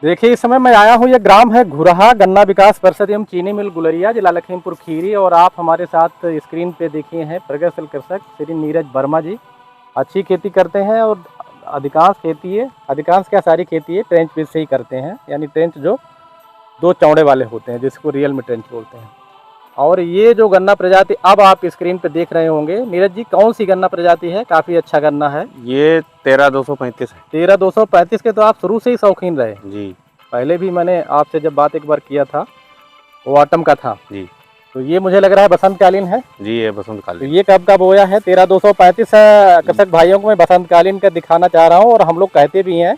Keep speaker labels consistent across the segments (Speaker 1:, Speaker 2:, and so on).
Speaker 1: देखिए इस समय मैं आया हूँ, ये ग्राम है घुरहा, गन्ना विकास परिषद एवं चीनी मिल गुलरिया, जिला लखीमपुर खीरी। और आप हमारे साथ स्क्रीन पे देखिए हैं प्रगतिशील कृषक श्री नीरज वर्मा जी। अच्छी खेती करते हैं और अधिकांश क्या सारी खेती है ट्रेंच बेस से ही करते हैं, यानी ट्रेंच जो दो चौड़े वाले होते हैं जिसको रियल में ट्रेंच बोलते हैं। और ये जो गन्ना प्रजाति अब आप स्क्रीन पे देख रहे होंगे, नीरज जी कौन सी गन्ना प्रजाति है? काफ़ी अच्छा गन्ना है
Speaker 2: ये 13235 है।
Speaker 1: 13235 के तो आप शुरू से ही शौकीन रहे
Speaker 2: जी।
Speaker 1: पहले भी मैंने आपसे जब बात एक बार किया था वो ऑटम का था
Speaker 2: जी।
Speaker 1: तो ये मुझे लग रहा है बसंतकालीन है
Speaker 2: जी ये बसंत
Speaker 1: तो
Speaker 2: कालीन।
Speaker 1: ये कब का बोया है? 13235 कृषक भाइयों को मैं बसंतकालीन का दिखाना चाह रहा हूँ। और हम लोग कहते भी हैं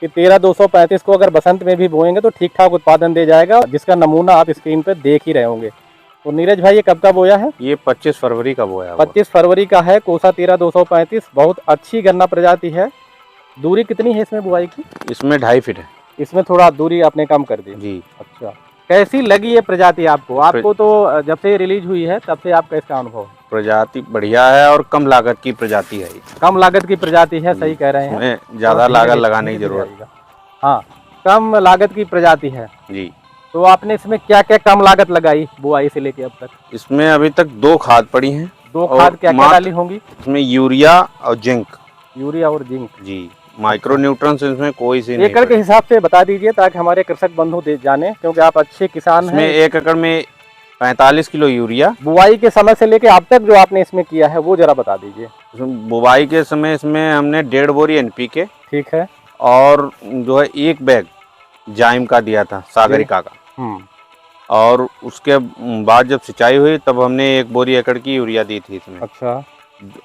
Speaker 1: कि 13235 को अगर बसंत में भी बोएंगे तो ठीक ठाक उत्पादन दे जाएगा, जिसका नमूना आप स्क्रीन पर देख ही रहे होंगे। तो नीरज भाई ये कब का बोया है?
Speaker 2: ये 25 फरवरी का बोया हुआ।
Speaker 1: 25 फरवरी का है। कोसा 13235 बहुत अच्छी गन्ना प्रजाति है। दूरी कितनी है इसमें बुआई की?
Speaker 2: इसमें 2.5 फीट है।
Speaker 1: इसमें थोड़ा दूरी आपने कम कर दी।
Speaker 2: जी।
Speaker 1: अच्छा, कैसी लगी ये प्रजाति आपको? आपको तो जब से रिलीज हुई है तब से आपका इसका अनुभव?
Speaker 2: प्रजाति बढ़िया है और कम लागत की प्रजाति है।
Speaker 1: कम लागत की प्रजाति है, सही कह रहे हैं।
Speaker 2: इसमें ज्यादा लागत लगाने की जरूरत।
Speaker 1: हाँ, कम लागत की प्रजाति है
Speaker 2: जी।
Speaker 1: तो आपने इसमें क्या क्या कम लागत लगाई बुआई से लेके अब तक?
Speaker 2: इसमें अभी तक 2 खाद पड़ी हैं।
Speaker 1: 2 खाद क्या क्या डाली होंगी?
Speaker 2: इसमें यूरिया और जिंक।
Speaker 1: यूरिया और जिंक।
Speaker 2: जी। माइक्रो न्यूट्रंस इसमें कोई सी नहीं।
Speaker 1: एकड़ के हिसाब से बता दीजिए ताकि हमारे कृषक बंधु जाने, क्योंकि आप अच्छे किसान हैं।
Speaker 2: 1 एकड़ में 45 किलो यूरिया।
Speaker 1: बुआई के समय से लेके अब तक जो आपने इसमें किया है वो जरा बता दीजिए।
Speaker 2: बुआई के समय इसमें हमने 1.5 बोरी NPK,
Speaker 1: ठीक है,
Speaker 2: और जो है 1 बैग जाइम का दिया था, सागरिका का। और उसके बाद जब सिंचाई हुई तब हमने 1 बोरी एकड़ की यूरिया दी थी इसमें।
Speaker 1: अच्छा।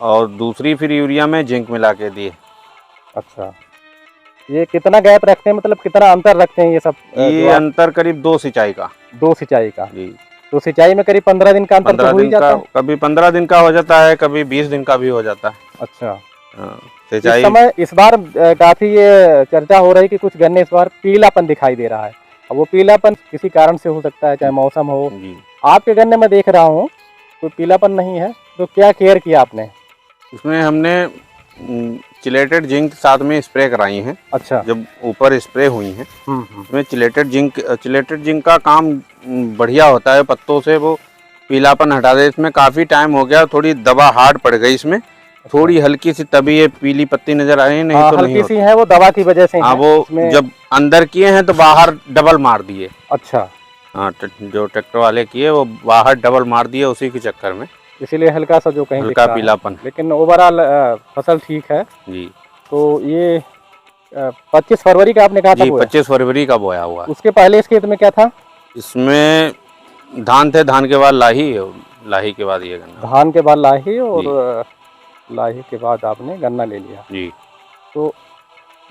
Speaker 2: और दूसरी फिर यूरिया में जिंक मिला के दिए।
Speaker 1: अच्छा, ये कितना गैप रखते हैं, मतलब कितना अंतर रखते हैं ये सब?
Speaker 2: ये अंतर करीब 2 सिंचाई का।
Speaker 1: 2 सिंचाई का।
Speaker 2: जी।
Speaker 1: तो सिंचाई में करीब 15 दिन का अंतर तो हो ही जाता है।
Speaker 2: कभी 15 दिन का हो जाता है, कभी 20 दिन का भी हो जाता है।
Speaker 1: अच्छा।
Speaker 2: सिंचाई
Speaker 1: इस समय इस बार काफी ये चर्चा हो रही है कि कुछ गन्ने इस बार पीलापन दिखाई दे रहा है। अब वो पीलापन किसी कारण से हो सकता है, चाहे मौसम हो। आपके गन्ने में देख रहा हूँ कोई पीलापन नहीं है, तो क्या केयर किया आपने?
Speaker 2: इसमें हमने चिलेटेड जिंक साथ में स्प्रे कराई हैं।
Speaker 1: अच्छा।
Speaker 2: जब ऊपर स्प्रे हुई हैं उसमें चिलेटेड जिंक का काम बढ़िया होता है, पत्तों से वो पीलापन हटा दे। इसमें काफ़ी टाइम हो गया, थोड़ी दवा हार्ड पड़ गई इसमें। थोड़ी हल्की सी तभी ये पीली पत्ती नजर आई, नहीं तो
Speaker 1: हल्की सी है वो दवा की वजह से।
Speaker 2: हाँ, वो जब अंदर किए हैं तो बाहर डबल मार दिए।
Speaker 1: अच्छा।
Speaker 2: हाँ, जो ट्रैक्टर वाले किए वो बाहर डबल मार दिए, उसी के चक्कर में
Speaker 1: इसीलिए हल्का सा जो कहीं
Speaker 2: हल्का पीलापन।
Speaker 1: लेकिन ओवरऑल फसल ठीक है।
Speaker 2: जी।
Speaker 1: तो ये 25 फरवरी का आपने कहा था?
Speaker 2: 25 फरवरी का बोया हुआ।
Speaker 1: उसके पहले इस खेत में क्या था?
Speaker 2: इसमें धान थे, धान के बाद लाही, लाही के बाद ये गन्ना।
Speaker 1: धान के बाद लाही, और लाही के बाद आपने गन्ना ले लिया। जी। तो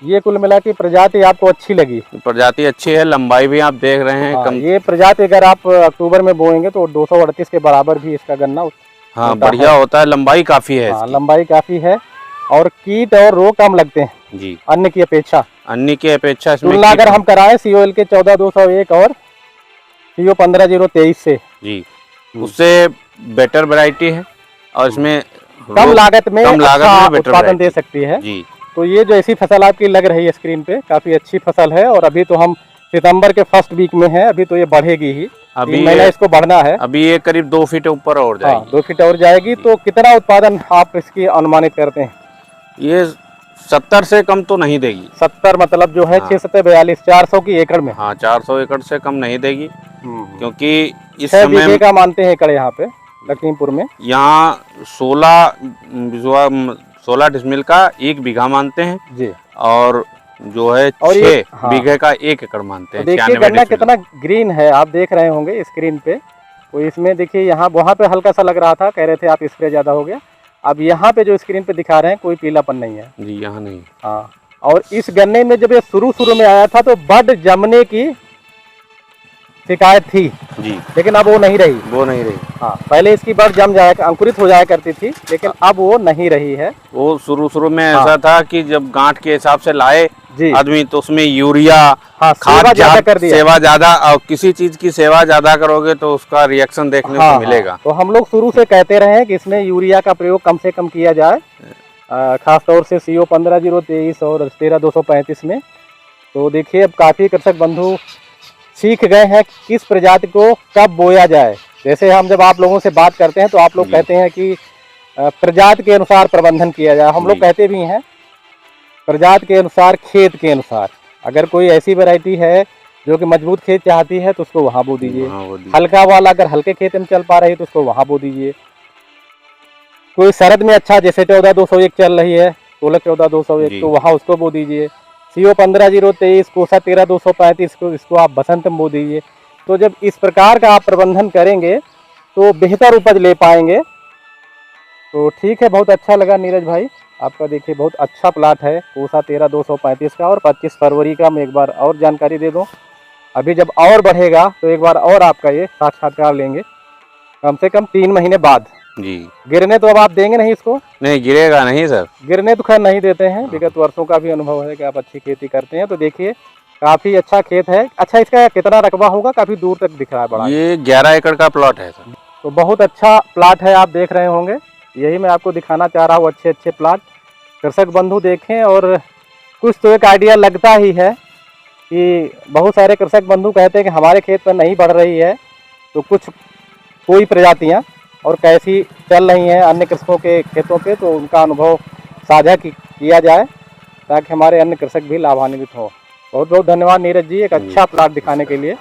Speaker 1: ये कुल मिला के प्रजाति आपको अच्छी लगी? प्रजाति
Speaker 2: अच्छी है, लंबाई भी आप देख रहे हैं। कम
Speaker 1: ये प्रजाति अगर आप अक्टूबर में बोएंगे तो 238 के बराबर भी इसका गन्ना
Speaker 2: बढ़िया होता है। लंबाई काफी है।
Speaker 1: लंबाई काफी है और कीट और रोग कम लगते हैं
Speaker 2: जी,
Speaker 1: अन्य की अपेक्षा।
Speaker 2: इसमें
Speaker 1: तुलना अगर हम कराएं COL के 14201 और CO 15023 से
Speaker 2: जी, उससे बेटर वैरायटी है और इसमें
Speaker 1: कम लागत में अच्छा उत्पादन दे सकती है
Speaker 2: जी।
Speaker 1: तो ये जो ऐसी फसल आपकी लग रही है स्क्रीन पे, काफी अच्छी फसल है। और अभी तो हम सितंबर के फर्स्ट वीक में हैं, अभी तो ये बढ़ेगी ही। अभी महीना इसको बढ़ना है।
Speaker 2: अभी ये करीब 2 फीट ऊपर और जाएगी।
Speaker 1: 2 फीट और जाएगी। तो कितना उत्पादन आप इसकी अनुमानित करते हैं?
Speaker 2: ये 70 से कम तो नहीं देगी।
Speaker 1: 70 मतलब जो है 642 400 की एकड़ में।
Speaker 2: हाँ, 400 एकड़ से कम नहीं देगी, क्योंकि इस
Speaker 1: 6 बीघे का मानते हैं एकड़ यहाँ पे लखीमपुर में।
Speaker 2: यहाँ 16 डिसमिल का 1 बीघा मानते हैं जी। और जो है 6 बीघे का 1 एकड़ मानते हैं।
Speaker 1: देखिए गन्ना कितना ग्रीन है, आप देख रहे होंगे स्क्रीन पे। तो इसमें देखिए यहाँ वहाँ पे हल्का सा लग रहा था, कह रहे थे आप स्प्रे ज्यादा हो गया। अब यहाँ पे जो स्क्रीन पे दिखा रहे हैं कोई पीलापन नहीं है
Speaker 2: जी, यहाँ नहीं।
Speaker 1: हाँ, और इस गन्ने में जब ये शुरू में आया था तो बड जमने की शिकायत थी जी, लेकिन अब वो नहीं रही। हाँ, पहले इसकी बड जम जाया, अंकुरित हो जाया करती थी, लेकिन अब वो नहीं रही है।
Speaker 2: वो शुरू में ऐसा था कि जब गांठ के हिसाब से लाए आदमी तो उसमें यूरिया खाद ज्यादा कर दिया। सेवा ज्यादा, और किसी चीज की सेवा ज्यादा करोगे तो उसका रिएक्शन देखने को मिलेगा।
Speaker 1: तो हम लोग शुरू से कहते रहे हैं कि इसमें यूरिया का प्रयोग कम से कम किया जाए, खासतौर से CO 15023 और 13235 में। तो देखिए अब काफ़ी कृषक बंधु सीख गए हैं कि किस प्रजाति को कब बोया जाए। जैसे हम जब आप लोगों से बात करते हैं तो आप लोग
Speaker 2: जी
Speaker 1: कहते हैं कि प्रजाति के अनुसार प्रबंधन किया जाए। हम लोग
Speaker 2: जी
Speaker 1: कहते भी हैं प्रजाति के अनुसार, खेत के अनुसार। अगर कोई ऐसी वैरायटी है जो कि मजबूत खेत चाहती है तो उसको वहाँ बो दीजिए।
Speaker 2: हाँ वो दी
Speaker 1: हल्का वाला अगर हल्के खेत में चल पा रही है तो उसको वहाँ बो दीजिए। कोई शरद में अच्छा, जैसे 14-201 चल रही है, 16-14-201,
Speaker 2: जी
Speaker 1: तो वहाँ उसको बो दीजिए। CO 15-023, कोसा 13-235 को इसको आप बसंत में बो दीजिए। तो जब इस प्रकार का आप प्रबंधन करेंगे तो बेहतर उपज ले पाएंगे। तो ठीक है, बहुत अच्छा लगा नीरज भाई आपका। देखिए बहुत अच्छा प्लाट है कोसा 13-235 का। और 25 फरवरी का मैं एक बार और जानकारी दे दूं, अभी जब और बढ़ेगा तो एक बार और आपका ये साक्षात्कार लेंगे, कम से कम 3 महीने बाद।
Speaker 2: जी।
Speaker 1: गिरने तो अब आप देंगे नहीं इसको?
Speaker 2: नहीं गिरेगा नहीं सर।
Speaker 1: गिरने तो खैर नहीं देते हैं,
Speaker 2: हाँ।
Speaker 1: विगत वर्षों का भी अनुभव है कि आप अच्छी खेती करते हैं। तो देखिए काफ़ी अच्छा खेत है। अच्छा, इसका कितना रकबा होगा? काफ़ी दूर तक दिख रहा है बड़ा।
Speaker 2: ये 11 एकड़ का प्लॉट है सर।
Speaker 1: तो बहुत अच्छा प्लाट है, आप देख रहे होंगे। यही मैं आपको दिखाना चाह रहा हूँ, अच्छे अच्छे प्लाट कृषक बंधु देखें। और कुछ तो एक आइडिया लगता ही है कि बहुत सारे कृषक बंधु कहते हैं कि हमारे खेत पर नहीं बढ़ रही है, तो कुछ कोई प्रजातियां और कैसी चल रही हैं अन्य कृषकों के खेतों पे, तो उनका अनुभव साझा किया जाए ताकि हमारे अन्य कृषक भी लाभान्वित हों। बहुत बहुत धन्यवाद नीरज जी, एक
Speaker 2: जी
Speaker 1: अच्छा प्लाट दिखाने के
Speaker 2: सर।
Speaker 1: लिए।